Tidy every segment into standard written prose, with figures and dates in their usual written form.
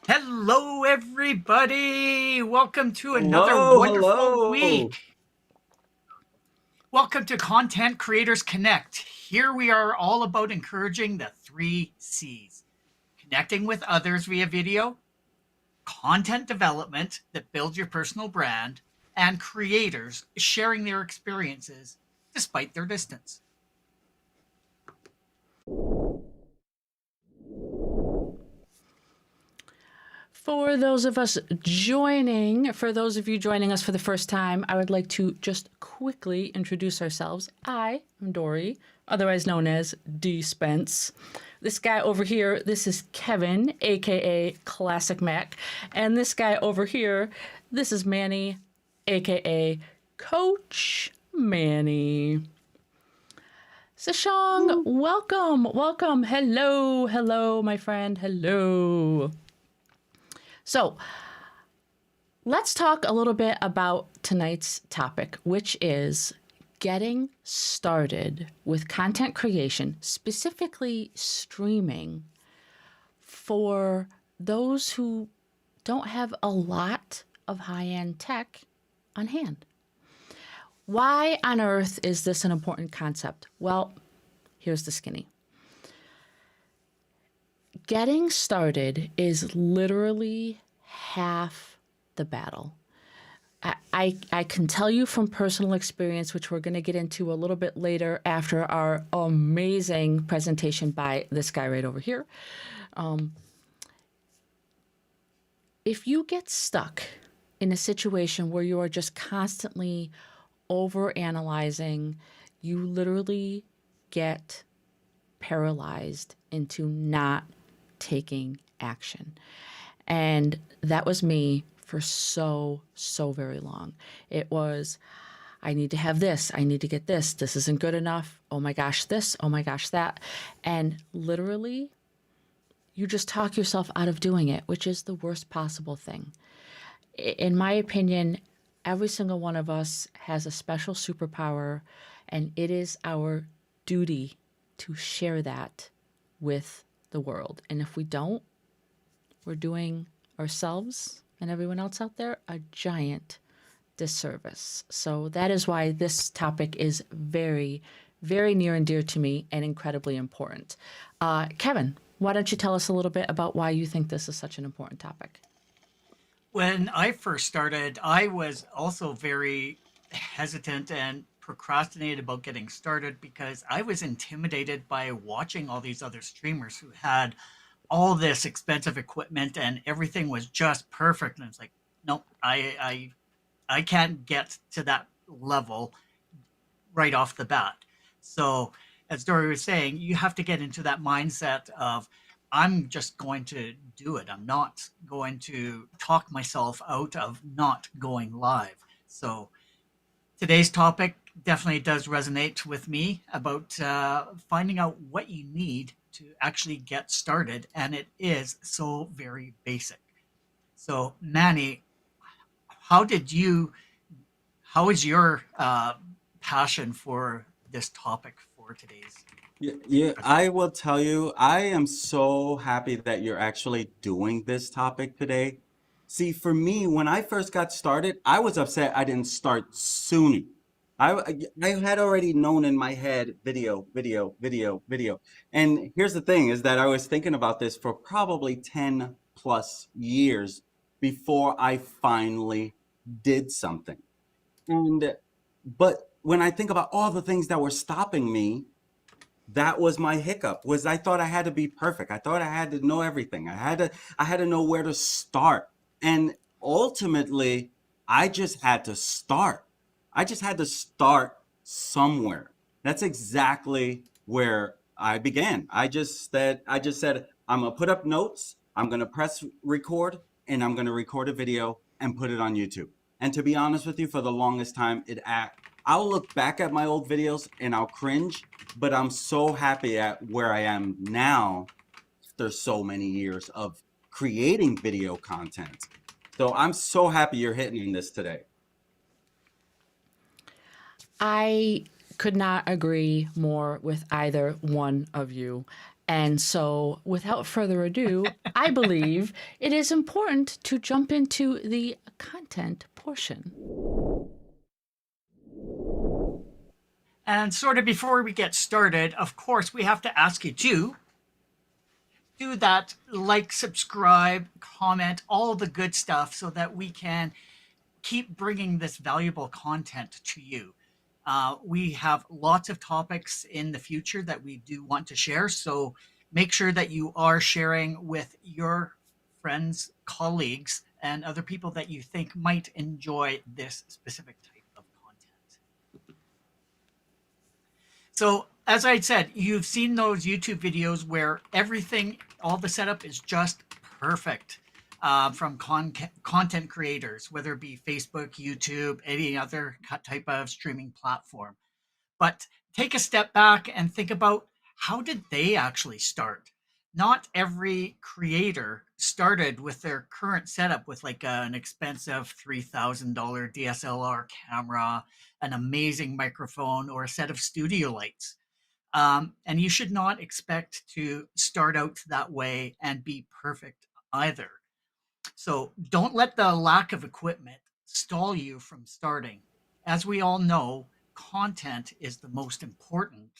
Hello, everybody. Welcome to another Hello, wonderful hello. week. Welcome to Content Creators Connect. Here we are all about encouraging the three C's: connecting with others via video, content development that builds your personal brand, and creators sharing their experiences despite their distance. For those of you joining us for the first time, I would like to just quickly introduce ourselves. I am Dori, otherwise known as D. Spence. This guy over here, this is Kevin, aka Classic Mac. And this guy over here, this is Manny, aka Coach Manny. Sashong, welcome. Hello, my friend. Hello. So let's talk a little bit about tonight's topic, which is getting started with content creation, specifically streaming, for those who don't have a lot of high-end tech on hand. Why on earth is this an important concept? Well, here's the skinny. Getting started is literally half the battle. I can tell you from personal experience, which we're going to get into a little bit later after our amazing presentation by this guy right over here. If you get stuck in a situation where you are just constantly overanalyzing, you literally get paralyzed into not taking action. And that was me for so very long. It was, I need to have this. I need to get this. This isn't good enough. Oh my gosh, this. Oh my gosh, that. And literally, you just talk yourself out of doing it, which is the worst possible thing. In my opinion, every single one of us has a special superpower, and it is our duty to share that with the world. And if we don't, we're doing ourselves and everyone else out there a giant disservice. So that is why this topic is very, very near and dear to me and incredibly important. Kevin, why don't you tell us a little bit about why you think this is such an important topic? When I first started, I was also very hesitant and procrastinated about getting started because I was intimidated by watching all these other streamers who had all this expensive equipment and everything was just perfect. And it's like, nope, I can't get to that level right off the bat. So, as Dory was saying, you have to get into that mindset of, I'm just going to do it. I'm not going to talk myself out of not going live. So, today's topic definitely does resonate with me about finding out what you need to actually get started. And it is so very basic. So, Manny, how did you how is your passion for this topic for today's Yeah, I presentation? will tell you, I am so happy that you're actually doing this topic today. See, for me, when I first got started, I was upset I didn't start sooner. I had already known in my head video. And here's the thing is that I was thinking about this for probably 10 plus years before I finally did something. And but when I think about all the things that were stopping me, that was my hiccup, was I thought I had to be perfect. I thought I had to know everything. I had to know where to start. And ultimately, I just had to start. I just had to start somewhere. That's exactly where I began. I just said I'm going to put up notes, I'm going to press record, and I'm going to record a video and put it on YouTube. And to be honest with you, for the longest time, I'll look back at my old videos and I'll cringe, but I'm so happy at where I am now after so many years of creating video content. So I'm so happy you're hitting on this today. I could not agree more with either one of you. And so, without further ado, I believe it is important to jump into the content portion. And sort of before we get started, of course, we have to ask you to do that like, subscribe, comment, all the good stuff so that we can keep bringing this valuable content to you. We have lots of topics in the future that we do want to share. So make sure that you are sharing with your friends, colleagues, and other people that you think might enjoy this specific type of content. So, as I said, you've seen those YouTube videos where everything, all the setup is just perfect from content creators, whether it be Facebook, YouTube, any other type of streaming platform. But take a step back and think about, how did they actually start? Not every creator started with their current setup with like an expensive $3,000 DSLR camera, an amazing microphone, or a set of studio lights. And you should not expect to start out that way and be perfect either. So don't let the lack of equipment stall you from starting. As we all know, content is the most important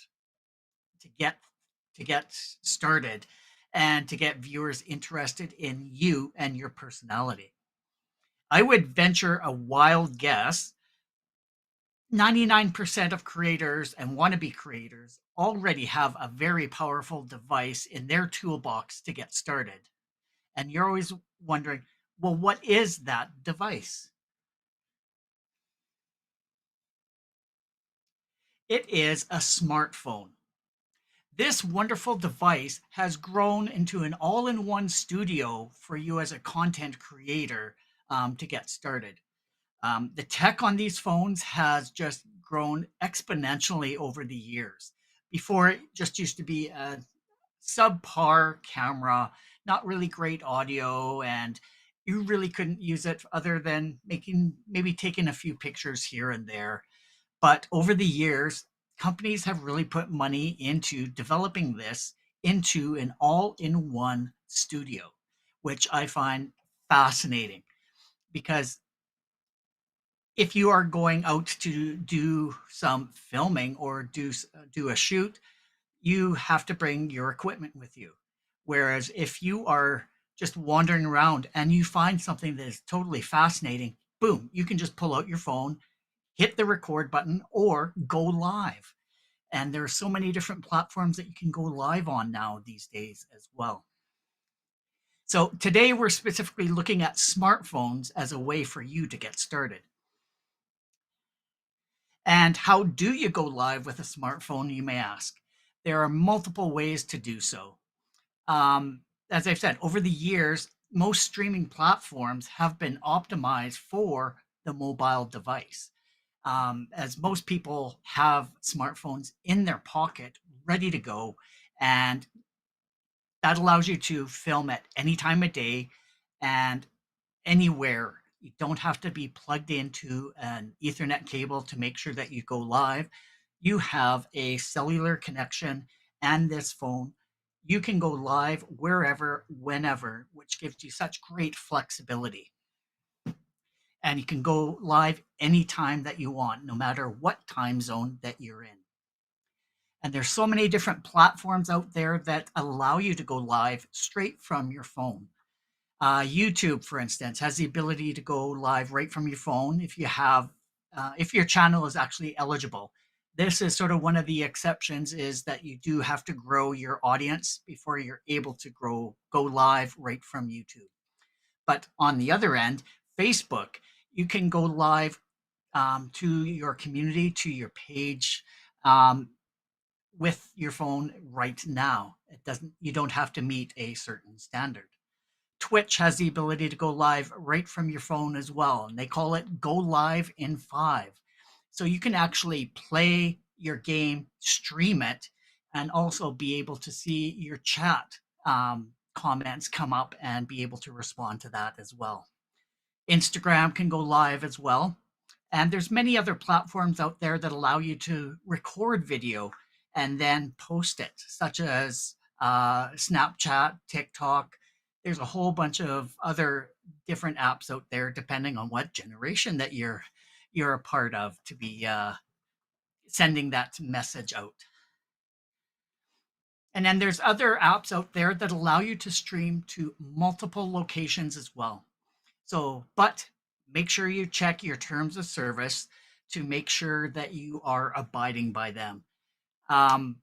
to get started and to get viewers interested in you and your personality. I would venture a wild guess, 99% of creators and wannabe creators already have a very powerful device in their toolbox to get started. And you're always wondering, well, what is that device? It is a smartphone. This wonderful device has grown into an all in one studio for you as a content creator to get started. The tech on these phones has just grown exponentially over the years. Before, it just used to be a subpar camera, not really great audio, and you really couldn't use it other than maybe taking a few pictures here and there. But over the years, companies have really put money into developing this into an all in one studio, which I find fascinating because if you are going out to do some filming or do a shoot, you have to bring your equipment with you. Whereas if you are just wandering around and you find something that is totally fascinating, boom, you can just pull out your phone, hit the record button, or go live. And there are so many different platforms that you can go live on now these days as well. So today we're specifically looking at smartphones as a way for you to get started. And how do you go live with a smartphone, you may ask? There are multiple ways to do so. As I've said, over the years, most streaming platforms have been optimized for the mobile device. As most people have smartphones in their pocket, ready to go, and that allows you to film at any time of day and anywhere. You don't have to be plugged into an Ethernet cable to make sure that you go live. You have a cellular connection and this phone. You can go live wherever, whenever, which gives you such great flexibility. And you can go live anytime that you want, no matter what time zone that you're in. And there's so many different platforms out there that allow you to go live straight from your phone. YouTube, for instance, has the ability to go live right from your phone if your channel is actually eligible. This is sort of one of the exceptions, is that you do have to grow your audience before you're able to go live right from YouTube. But on the other end, Facebook, you can go live to your community, to your page, um, with your phone right now. You don't have to meet a certain standard. Twitch has the ability to go live right from your phone as well, and they call it Go Live in 5. So you can actually play your game, stream it, and also be able to see your chat comments come up and be able to respond to that as well. Instagram can go live as well. And there's many other platforms out there that allow you to record video and then post it, such as Snapchat, TikTok. There's a whole bunch of other different apps out there, depending on what generation that you're a part of, to be sending that message out. And then there's other apps out there that allow you to stream to multiple locations as well. So, but make sure you check your terms of service to make sure that you are abiding by them. Um,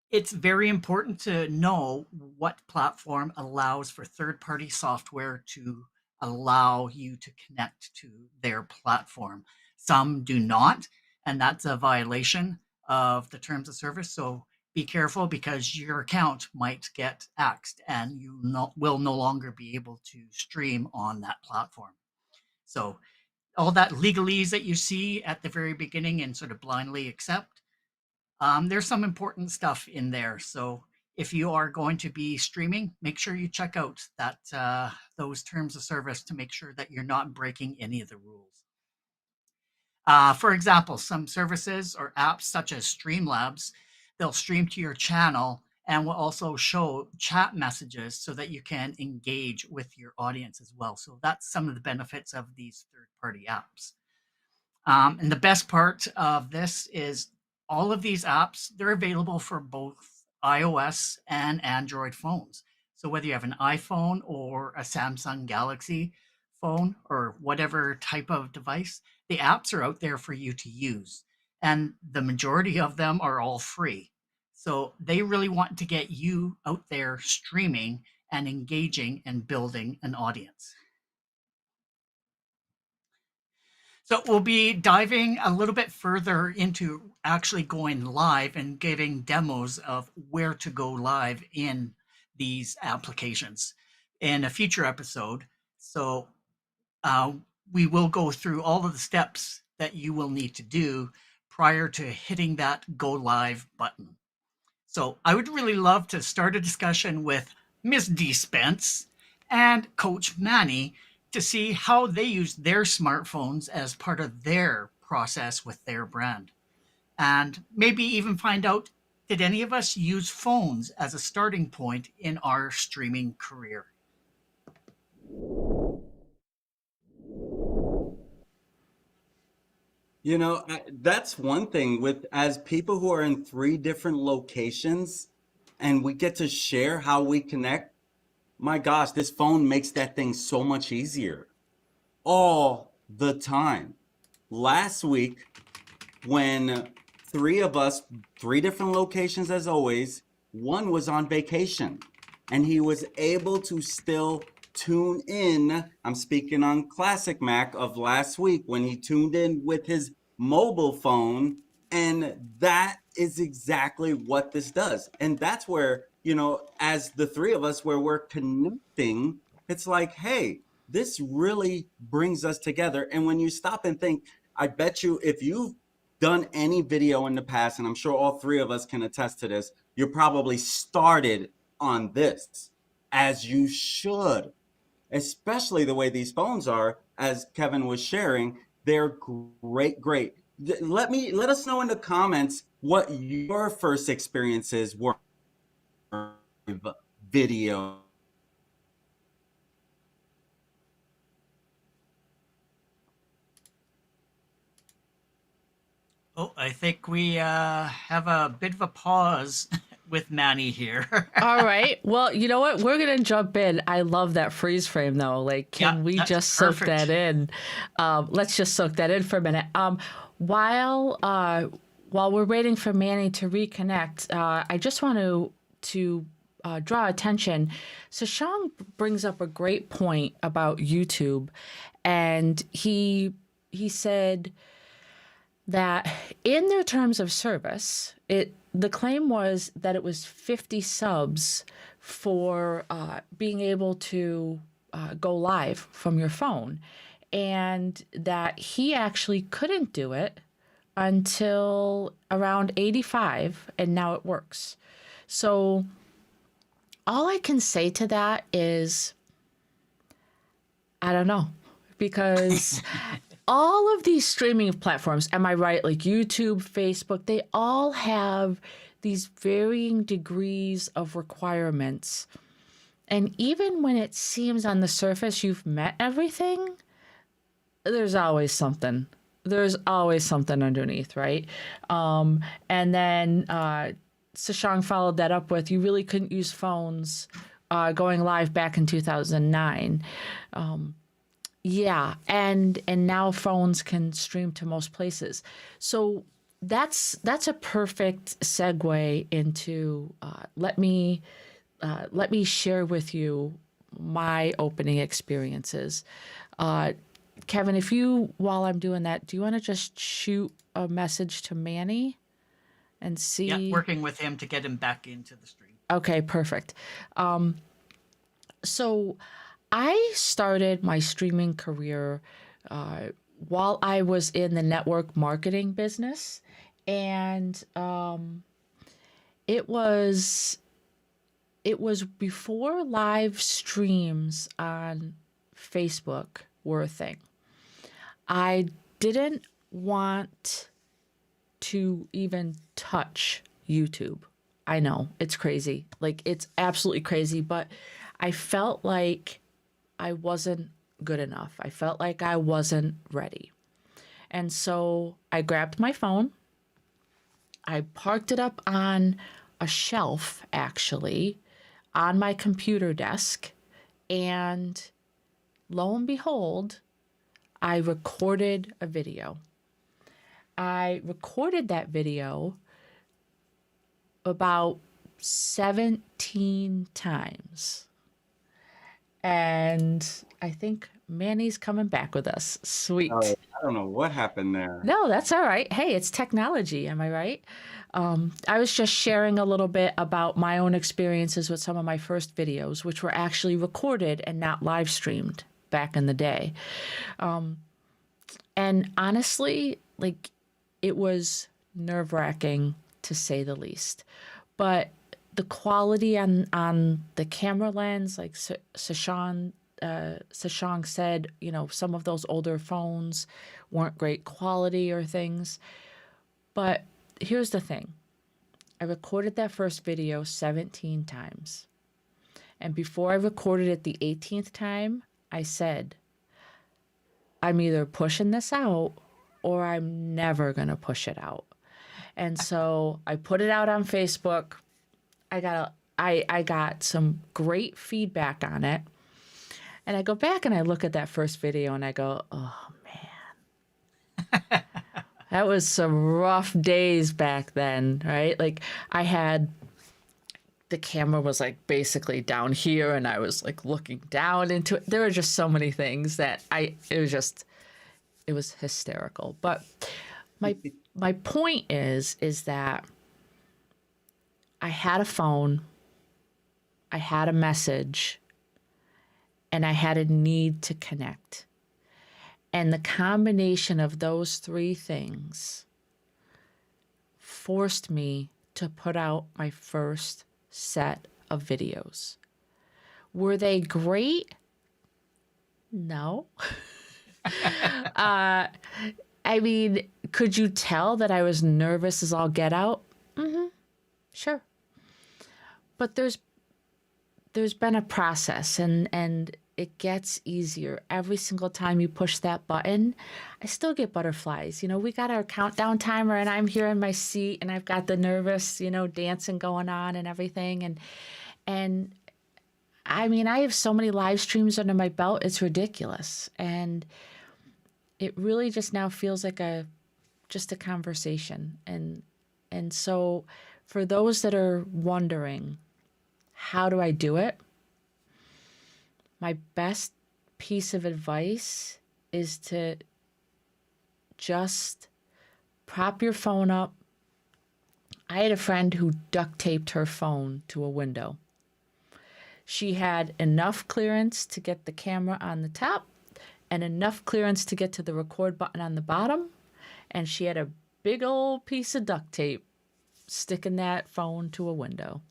it's very important to know what platform allows for third party software to allow you to connect to their platform. Some do not, and that's a violation of the terms of service. So be careful because your account might get axed and you will no longer be able to stream on that platform. So all that legalese that you see at the very beginning and sort of blindly accept, there's some important stuff in there. So if you are going to be streaming, make sure you check out that those terms of service to make sure that you're not breaking any of the rules. For example, some services or apps such as Streamlabs, they'll stream to your channel and will also show chat messages so that you can engage with your audience as well. So that's some of the benefits of these third-party apps. And the best part of this is all of these apps, they're available for both iOS and Android phones. So whether you have an iPhone or a Samsung Galaxy phone or whatever type of device, the apps are out there for you to use. And the majority of them are all free. So they really want to get you out there streaming and engaging and building an audience. So we'll be diving a little bit further into actually going live and giving demos of where to go live in these applications in a future episode. So we will go through all of the steps that you will need to do prior to hitting that go live button. So I would really love to start a discussion with Ms. D. Spence and Coach Manny to see how they use their smartphones as part of their process with their brand. And maybe even find out, did any of us use phones as a starting point in our streaming career? That's one thing with as people who are in three different locations and we get to share how we connect. My gosh, this phone makes that thing so much easier all the time. Last week, when three of us, three different locations as always, one was on vacation and he was able to still tune in. I'm speaking on Classic Mac of last week when he tuned in with his mobile phone. And that is exactly what this does. And that's where, as the three of us, where we're connecting, it's like, hey, this really brings us together. And when you stop and think, I bet you if you've done any video in the past, and I'm sure all three of us can attest to this, you probably started on this, as you should, especially the way these phones are, as Kevin was sharing. They're great. Let us know in the comments what your first experiences were with video. Oh, I think we have a bit of a pause with Manny here. All right. Well, you know what? We're going to jump in. I love that freeze frame, though. Like, can Yeah, we that's just soak that perfect. in? Let's just soak that in for a minute. While we're waiting for Manny to reconnect, I just want to draw attention. So Sean brings up a great point about YouTube, and he said that in their terms of service, the claim was that it was 50 subs for being able to go live from your phone, and that he actually couldn't do it until around 85, and now it works. So all I can say to that is, I don't know, because all of these streaming platforms, am I right? Like YouTube, Facebook, they all have these varying degrees of requirements. And even when it seems on the surface you've met everything, there's always something. There's always something underneath, right? And then Sashang followed that up with, you really couldn't use phones going live back in 2009. Yeah, and now phones can stream to most places. So that's a perfect segue into let me share with you my opening experiences. Kevin, if you, while I'm doing that, do you want to just shoot a message to Manny and Yeah, see? working with him to get him back into the stream. Okay, perfect. So I started my streaming career while I was in the network marketing business, and it was before live streams on Facebook were a thing. I didn't want to even touch YouTube. I know it's crazy. Like, it's absolutely crazy, but I felt like I wasn't good enough. I felt like I wasn't ready. And so I grabbed my phone. I parked it up on a shelf, actually, on my computer desk. And lo and behold, I recorded a video. I recorded that video about 17 times. And I think Manny's coming back with us. Sweet. Oh, I don't know what happened there. No, that's all right. Hey, it's technology. Am I right? I was just sharing a little bit about my own experiences with some of my first videos, which were actually recorded and not live streamed back in the day. And honestly, like, it was nerve-wracking to say the least. But the quality on the camera lens, like Sashang said, you know, some of those older phones weren't great quality or things. But here's the thing. I recorded that first video 17 times. And before I recorded it the 18th time, I said, I'm either pushing this out or I'm never going to push it out. And so I put it out on Facebook. I got some great feedback on it. And I go back and I look at that first video and I go, oh man, that was some rough days back then, right? Like, I had, the camera was like basically down here and I was like looking down into it. There were just so many things that it was hysterical. But my point is that I had a phone, I had a message, and I had a need to connect. And the combination of those three things forced me to put out my first set of videos. Were they great? No. I mean, could you tell that I was nervous as all get out? Mm-hmm. Sure. But there's been a process, and it gets easier every single time you push that button. I still get butterflies. You know, we got our countdown timer and I'm here in my seat and I've got the nervous, you know, dancing going on and everything. And I mean, I have so many live streams under my belt, it's ridiculous. And it really just now feels like just a conversation. And so for those that are wondering, how do I do it? My best piece of advice is to just prop your phone up. I had a friend who duct taped her phone to a window. She had enough clearance to get the camera on the top and enough clearance to get to the record button on the bottom. And she had a big old piece of duct tape sticking that phone to a window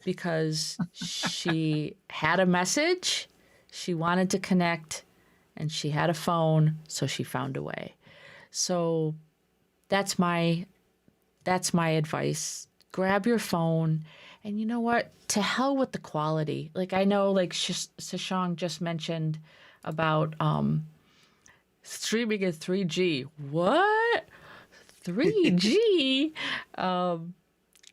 because she had a message, she wanted to connect, and she had a phone, so she found a way. So that's my advice. grab your phone, and you know what? To hell with the quality. Like I know, like Sashang just mentioned about streaming in 3G. What? 3G?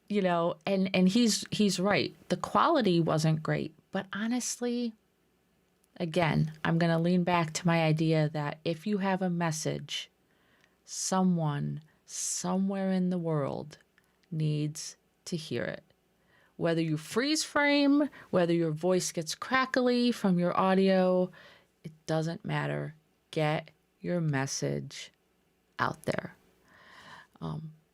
You know, and he's right. The quality wasn't great, but honestly, again, I'm going to lean back to my idea that if you have a message, someone somewhere in the world needs to hear it. Whether you freeze frame, whether your voice gets crackly from your audio, it doesn't matter. Get your message out there.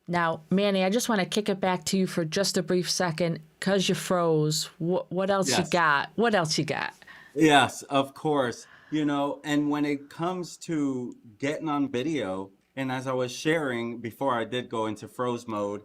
Now, Manny, I just want to kick it back to you for just a brief second because you froze. What else you Yes. got? What else you got? Yes, of course. And when it comes to getting on video, and as I was sharing before I did go into froze mode,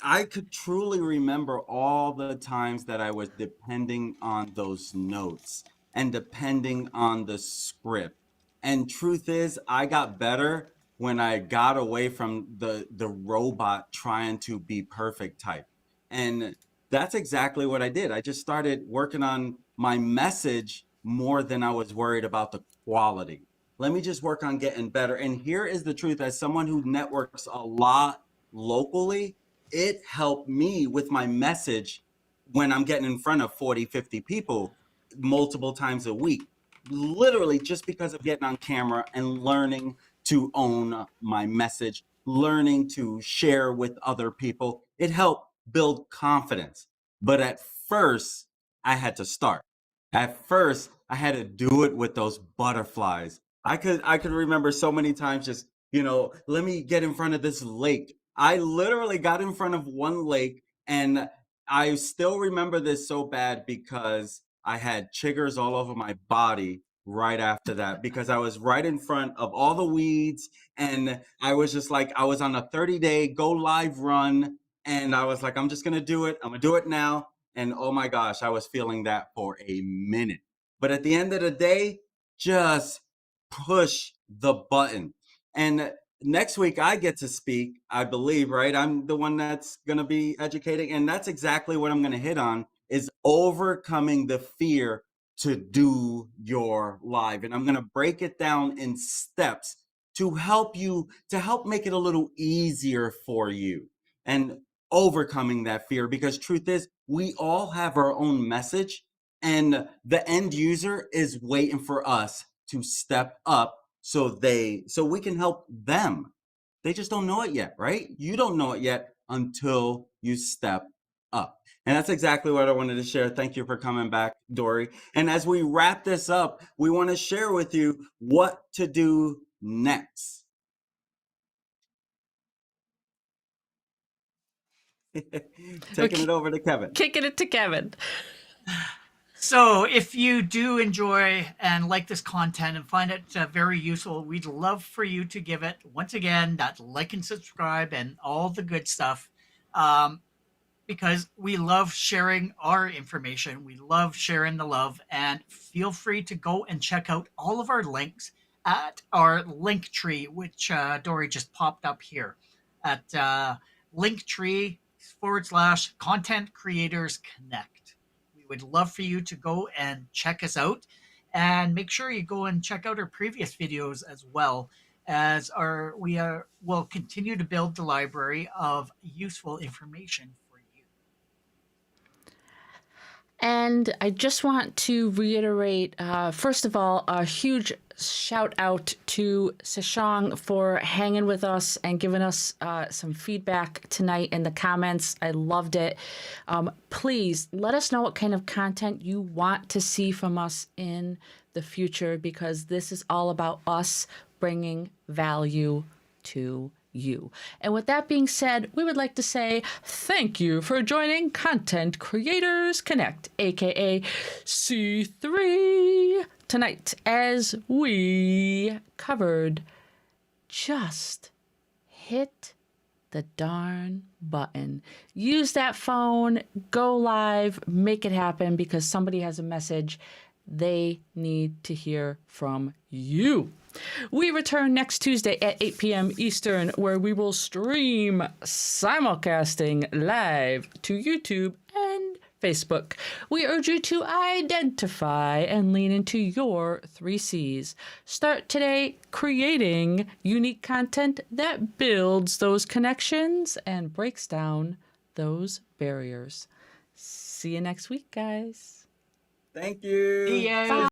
I could truly remember all the times that I was depending on those notes and depending on the script. And truth is, I got better when I got away from the robot trying to be perfect type. And that's exactly what I did. I just started working on my message more than I was worried about the quality. Let me just work on getting better. And here is the truth, as someone who networks a lot locally, it helped me with my message when I'm getting in front of 40, 50 people multiple times a week. Literally just because of getting on camera and learning to own my message, learning to share with other people. It helped build confidence. But at first, I had to start. At first, I had to do it with those butterflies. I could remember so many times just, let me get in front of this lake. I literally got in front of one lake, and I still remember this so bad because I had chiggers all over my body right after that because I was right in front of all the weeds, and I was just like I was on a 30-day go live run, and I was like, I'm just going to do it. I'm going to do it now. And oh my gosh, I was feeling that for a minute. But at the end of the day, just push the button. And next week I get to speak, I believe, right? I'm the one that's going to be educating, and that's exactly what I'm going to hit on is overcoming the fear to do your live. And I'm going to break it down in steps to help make it a little easier for you and overcoming that fear, because truth is we all have our own message, and the end user is waiting for us to step up so we can help them. They just don't know it yet, right? You don't know it yet until you step up. And that's exactly what I wanted to share. Thank you for coming back, Dori. And as we wrap this up, we want to share with you what to do next. Taking Okay, it over to Kevin. kicking it to Kevin. So, if you do enjoy and like this content and find it very useful, we'd love for you to give it, once again, that like and subscribe and all the good stuff. Um, because we love sharing our information. We love sharing the love, and feel free to go and check out all of our links at our link tree, which Dory just popped up here at linktree/content creators connect. We would love for you to go and check us out, and make sure you go and check out our previous videos as well, as we will continue to build the library of useful information for you. And I just want to reiterate, first of all, a huge shout out to Sashang for hanging with us and giving us some feedback tonight in the comments. I loved it. Please let us know what kind of content you want to see from us in the future, because this is all about us bringing value to you. And with that being said, we would like to say thank you for joining Content Creators Connect, aka C3, tonight, as we covered just hit the darn button. Use that phone, go live, make it happen, because somebody has a message they need to hear from you. We return next Tuesday at 8 p.m. Eastern, where we will stream simulcasting live to YouTube and Facebook. We urge you to identify and lean into your 3 C's. Start today creating unique content that builds those connections and breaks down those barriers. See you next week, guys. Thank See you. you.